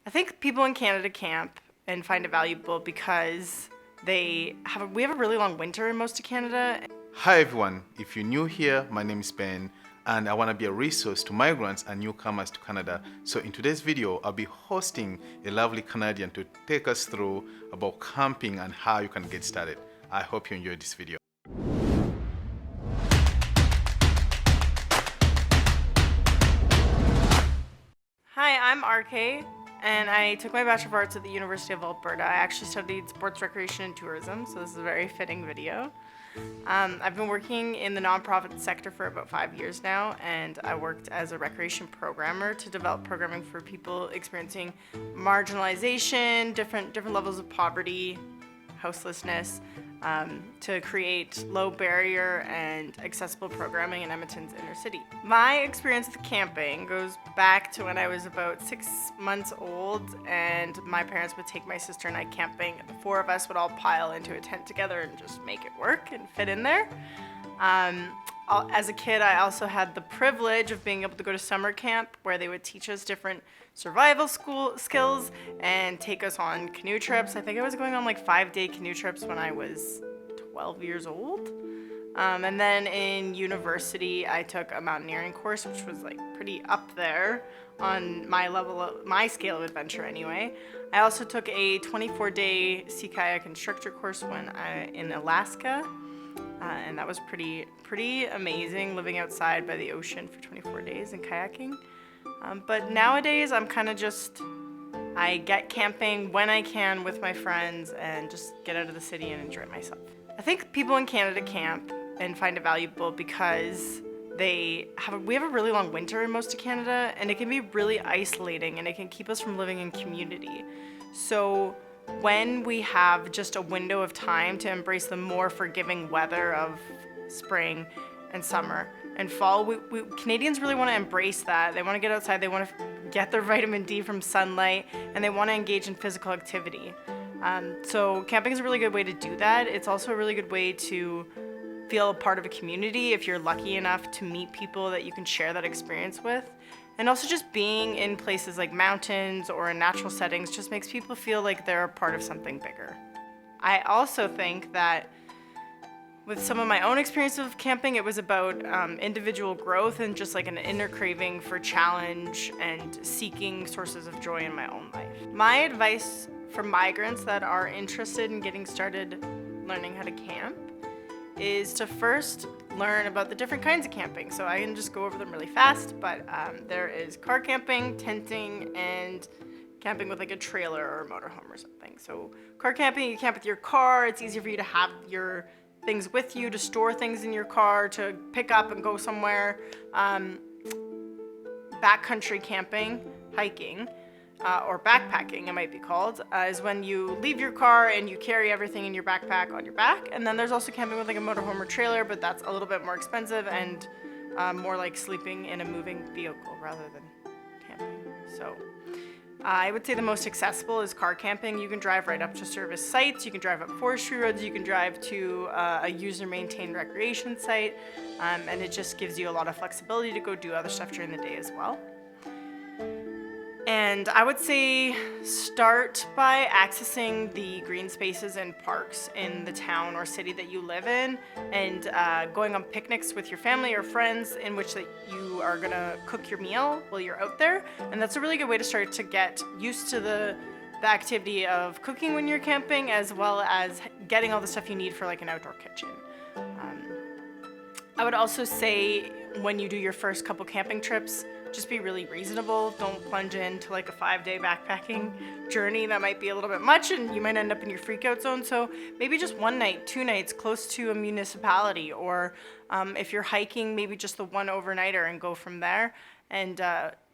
I think people in Canada camp and find it valuable because we have a really long winter in most of Canada. Hi everyone, if you're new here, my name is Ben and I want to be a resource to migrants and newcomers to Canada. So in today's video, I'll be hosting a lovely Canadian to take us through about camping and how you can get started. I hope you enjoyed this video. Hi, I'm RK and I took my Bachelor of Arts at the University of Alberta. I actually studied sports, recreation, and tourism, so this is a very fitting video. I've been working in the nonprofit sector for about 5 years now, and I worked as a recreation programmer to develop programming for people experiencing marginalization, different levels of poverty, houselessness, to create low barrier and accessible programming in Edmonton's inner city. My experience with camping goes back to when I was about 6 months old, and my parents would take my sister and I camping. The four of us would all pile into a tent together and just make it work and fit in there. As a kid, I also had the privilege of being able to go to summer camp where they would teach us different survival skills and take us on canoe trips. I think I was going on like 5-day canoe trips when I was 12 years old. And then in university, I took a mountaineering course, which was like pretty up there on my scale of adventure anyway. I also took a 24-day sea kayak instructor course in Alaska. And that was pretty amazing, living outside by the ocean for 24 days and kayaking. But nowadays, I'm kind of I get camping when I can with my friends and just get out of the city and enjoy myself. I think people in Canada camp and find it valuable because we have a really long winter in most of Canada, and it can be really isolating and it can keep us from living in community. So when we have just a window of time to embrace the more forgiving weather of spring and summer and fall, Canadians really want to embrace that. They want to get outside, they want to get their vitamin D from sunlight, and they want to engage in physical activity. So camping is a really good way to do that. It's also a really good way to feel a part of a community if you're lucky enough to meet people that you can share that experience with. And also just being in places like mountains or in natural settings just makes people feel like they're a part of something bigger. I also think that with some of my own experience of camping, it was about individual growth and just like an inner craving for challenge and seeking sources of joy in my own life. My advice for migrants that are interested in getting started learning how to camp is to first learn about the different kinds of camping. So I can just go over them really fast, but there is car camping, tenting, and camping with like a trailer or a motorhome or something. So car camping, you camp with your car. It's easier for you to have your things with you, to store things in your car, to pick up and go somewhere. Backcountry camping, hiking, or backpacking, it might be called, is when you leave your car and you carry everything in your backpack on your back. And then there's also camping with like a motorhome or trailer, but that's a little bit more expensive and more like sleeping in a moving vehicle rather than camping. So I would say the most accessible is car camping. You can drive right up to service sites, you can drive up forestry roads, you can drive to a user-maintained recreation site, and it just gives you a lot of flexibility to go do other stuff during the day as well. And I would say start by accessing the green spaces and parks in the town or city that you live in, and going on picnics with your family or friends in which that you are gonna cook your meal while you're out there. And that's a really good way to start to get used to the activity of cooking when you're camping, as well as getting all the stuff you need for like an outdoor kitchen. I would also say when you do your first couple camping trips, just be really reasonable. Don't plunge into like a 5-day backpacking journey. That might be a little bit much and you might end up in your freakout zone. So maybe just 1 night, 2 nights close to a municipality, or if you're hiking, maybe just the one overnighter and go from there, and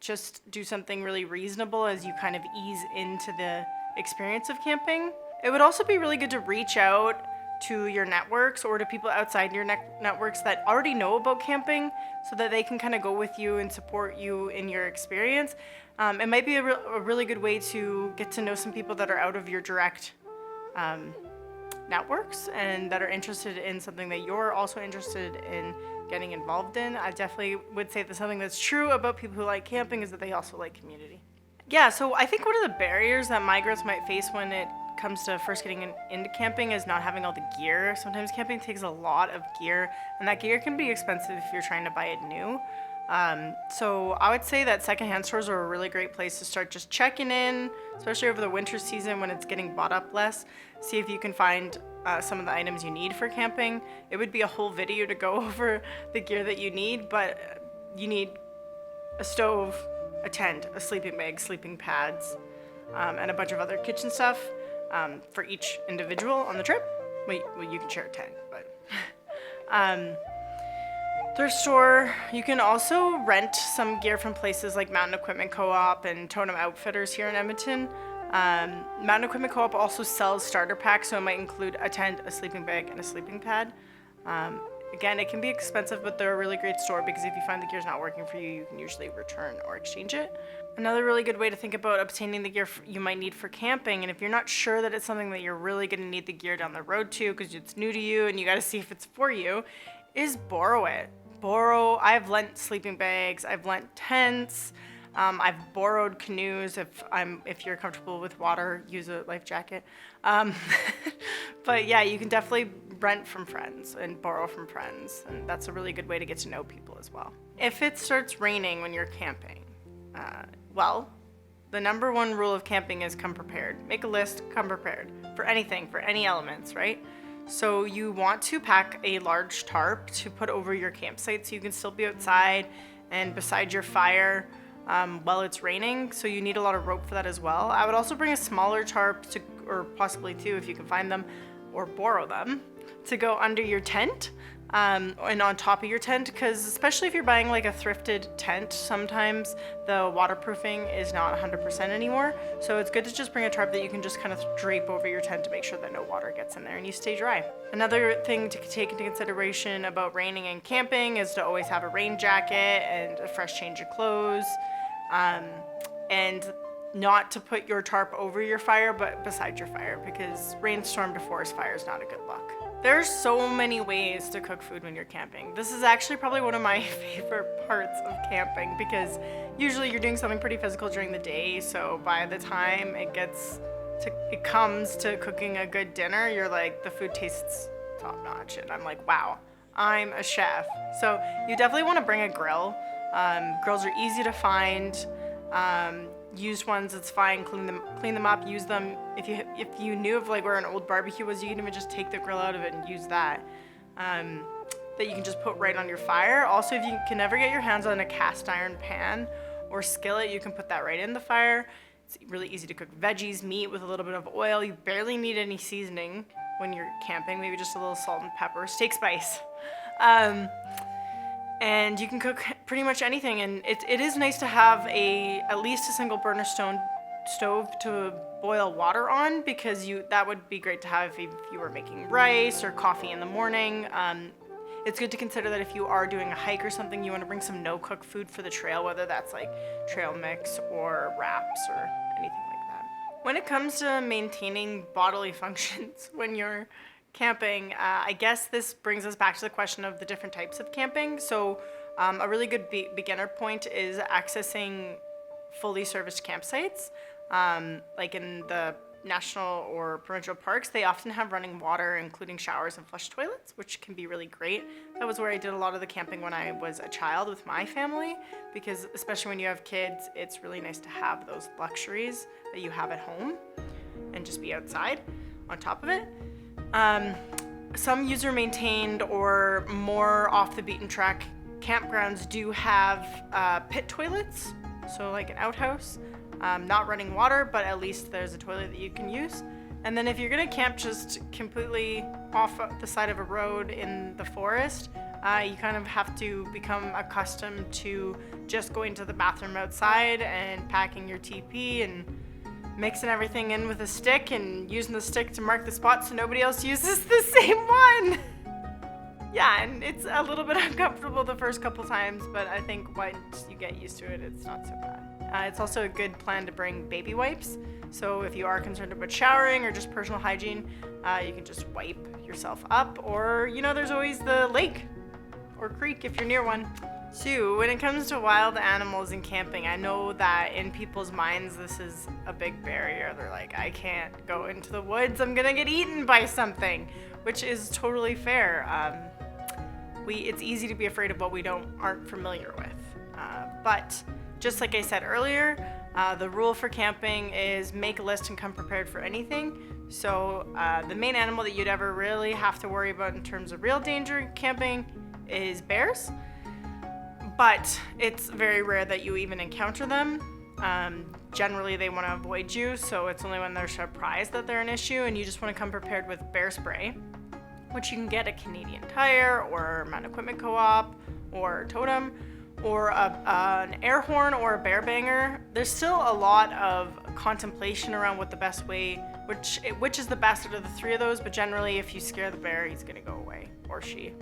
just do something really reasonable as you kind of ease into the experience of camping. It would also be really good to reach out to your networks or to people outside your networks that already know about camping, so that they can kind of go with you and support you in your experience. It might be a really good way to get to know some people that are out of your direct networks and that are interested in something that you're also interested in getting involved in. I definitely would say that something that's true about people who like camping is that they also like community. Yeah, so I think one of the barriers that migrants might face when it comes to first getting into camping is not having all the gear. Sometimes camping takes a lot of gear, and that gear can be expensive if you're trying to buy it new. So I would say that secondhand stores are a really great place to start just checking in, especially over the winter season when it's getting bought up less. See if you can find some of the items you need for camping. It would be a whole video to go over the gear that you need, but you need a stove, a tent, a sleeping bag, sleeping pads, and a bunch of other kitchen stuff for each individual on the trip. Well, you can share a tent, but thrift store. You can also rent some gear from places like Mountain Equipment Co-op and Totem Outfitters here in Edmonton. Mountain Equipment Co-op also sells starter packs, so it might include a tent, a sleeping bag, and a sleeping pad. Again, it can be expensive, but they're a really great store because if you find the gear's not working for you, you can usually return or exchange it. Another really good way to think about obtaining the gear you might need for camping, and if you're not sure that it's something that you're really going to need the gear down the road to because it's new to you and you got to see if it's for you, is borrow it. I've lent sleeping bags, I've lent tents, I've borrowed canoes. If you're comfortable with water, use a life jacket. But yeah, you can definitely rent from friends and borrow from friends, and that's a really good way to get to know people as well. If it starts raining when you're camping, well, the number one rule of camping is come prepared. Make a list, come prepared for anything, for any elements, right? So you want to pack a large tarp to put over your campsite so you can still be outside and beside your fire while it's raining. So you need a lot of rope for that as well. I would also bring a smaller tarp or possibly two if you can find them or borrow them, to go under your tent and on top of your tent, because especially if you're buying like a thrifted tent, sometimes the waterproofing is not 100% anymore. So it's good to just bring a tarp that you can just kind of drape over your tent to make sure that no water gets in there and you stay dry. Another thing to take into consideration about raining and camping is to always have a rain jacket and a fresh change of clothes, and not to put your tarp over your fire but beside your fire, because rainstorm to forest fire is not a good look. There's so many ways to cook food when you're camping. This is actually probably one of my favorite parts of camping because usually you're doing something pretty physical during the day, so by the time it comes to cooking a good dinner, you're like, the food tastes top notch, and I'm like, wow, I'm a chef. So you definitely want to bring a grill. Grills are easy to find. Used ones, it's fine. Clean them up, use them. If you knew of like where an old barbecue was, you can even just take the grill out of it and use that. That you can just put right on your fire. Also, if you can never get your hands on a cast iron pan or skillet, you can put that right in the fire. It's really easy to cook veggies, meat with a little bit of oil. You barely need any seasoning when you're camping, maybe just a little salt and pepper, steak spice. And you can cook pretty much anything, and it is nice to have at least a single burner stove to boil water on, because that would be great to have if you were making rice or coffee in the morning. It's good to consider that if you are doing a hike or something, you want to bring some no-cook food for the trail, whether that's like trail mix or wraps or anything like that. When it comes to maintaining bodily functions when you're camping, I guess this brings us back to the question of the different types of camping. So a really good beginner point is accessing fully serviced campsites. Like in the national or provincial parks, they often have running water, including showers and flush toilets, which can be really great. That was where I did a lot of the camping when I was a child with my family, because especially when you have kids, it's really nice to have those luxuries that you have at home and just be outside on top of it. Some user-maintained or more off-the-beaten-track campgrounds do have pit toilets, so like an outhouse, not running water, but at least there's a toilet that you can use. And then if you're gonna camp just completely off the side of a road in the forest, you kind of have to become accustomed to just going to the bathroom outside and packing your TP and mixing everything in with a stick and using the stick to mark the spot so nobody else uses the same one. Yeah, and it's a little bit uncomfortable the first couple times, but I think once you get used to it, it's not so bad. It's also a good plan to bring baby wipes. So if you are concerned about showering or just personal hygiene, you can just wipe yourself up, or there's always the lake or creek if you're near one. So, when it comes to wild animals and camping, I know that in people's minds this is a big barrier. They're like, I can't go into the woods, I'm gonna get eaten by something, which is totally fair. It's easy to be afraid of what we aren't familiar with. But just like I said earlier, the rule for camping is make a list and come prepared for anything. So the main animal that you'd ever really have to worry about in terms of real danger camping is bears. But it's very rare that you even encounter them. Generally, they want to avoid you, so it's only when they're surprised that they're an issue, and you just want to come prepared with bear spray, which you can get at Canadian Tire or Mountain Equipment Co-op or Totem, or an air horn or a bear banger. There's still a lot of contemplation around what the best way, which is the best out of the three of those, but generally if you scare the bear, he's gonna go away, or she.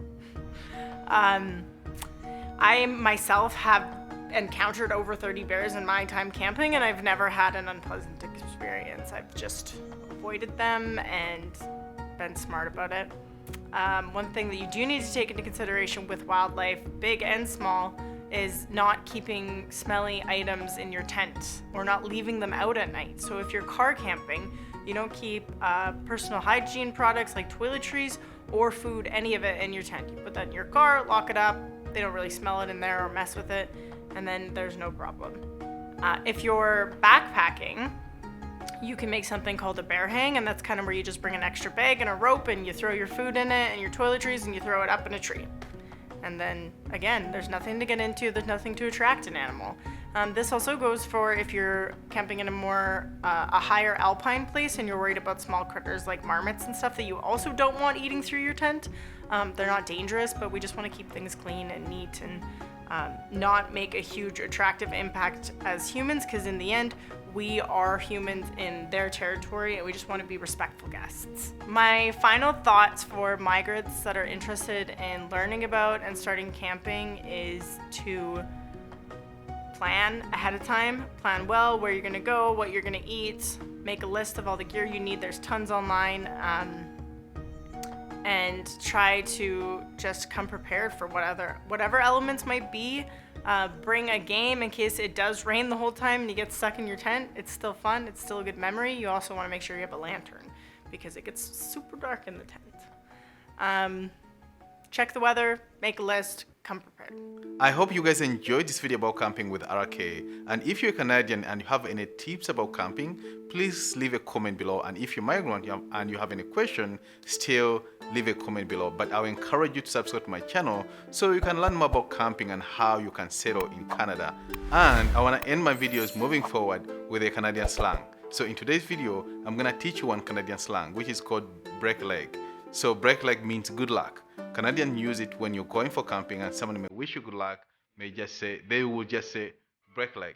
I myself have encountered over 30 bears in my time camping, and I've never had an unpleasant experience. I've just avoided them and been smart about it. One thing that you do need to take into consideration with wildlife, big and small, is not keeping smelly items in your tent or not leaving them out at night. So if you're car camping, you don't keep personal hygiene products like toiletries or food, any of it in your tent. You put that in your car, lock it up, they don't really smell it in there or mess with it, and then there's no problem. If you're backpacking, you can make something called a bear hang, and that's kind of where you just bring an extra bag and a rope and you throw your food in it and your toiletries and you throw it up in a tree. And then again, there's nothing to get into, there's nothing to attract an animal. This also goes for if you're camping in a higher alpine place and you're worried about small critters like marmots and stuff that you also don't want eating through your tent. They're not dangerous, but we just want to keep things clean and neat and not make a huge attractive impact as humans, because in the end, we are humans in their territory and we just want to be respectful guests. My final thoughts for migrants that are interested in learning about and starting camping is to plan ahead of time, plan well where you're gonna go, what you're gonna eat, make a list of all the gear you need. There's tons online, and try to just come prepared for whatever elements might be. Bring a game in case it does rain the whole time and you get stuck in your tent. It's still fun, it's still a good memory. You also want to make sure you have a lantern because it gets super dark in the tent. Check the weather, make a list, come prepared. I hope you guys enjoyed this video about camping with RK. And if you're Canadian and you have any tips about camping, please leave a comment below. And if you're migrant and you have any question, still leave a comment below. But I'll encourage you to subscribe to my channel so you can learn more about camping and how you can settle in Canada. And I want to end my videos moving forward with a Canadian slang. So in today's video, I'm going to teach you one Canadian slang, which is called break leg. So break leg means good luck. Canadians use it when you're going for camping and someone may wish you good luck, they will just say break leg.